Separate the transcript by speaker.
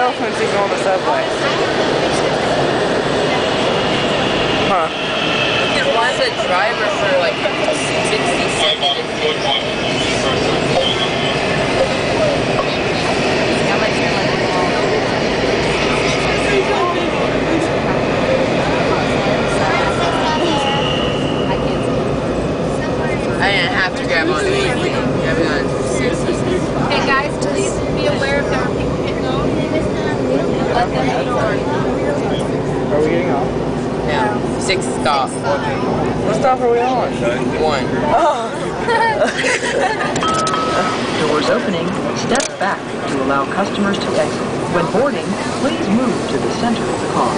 Speaker 1: girlfriend to go on the subway. Huh.
Speaker 2: You could want a driver for like 60 seconds. I didn't have to grab on to anything.
Speaker 3: Hey guys, please be aware if there are people getting off. Let them know.
Speaker 1: Are we getting off?
Speaker 2: Yeah. 6 stops.
Speaker 1: What stop are we on?
Speaker 2: 1.
Speaker 1: Oh!
Speaker 4: Doors opening, step back to allow customers to exit. When boarding, please move to the center of the car.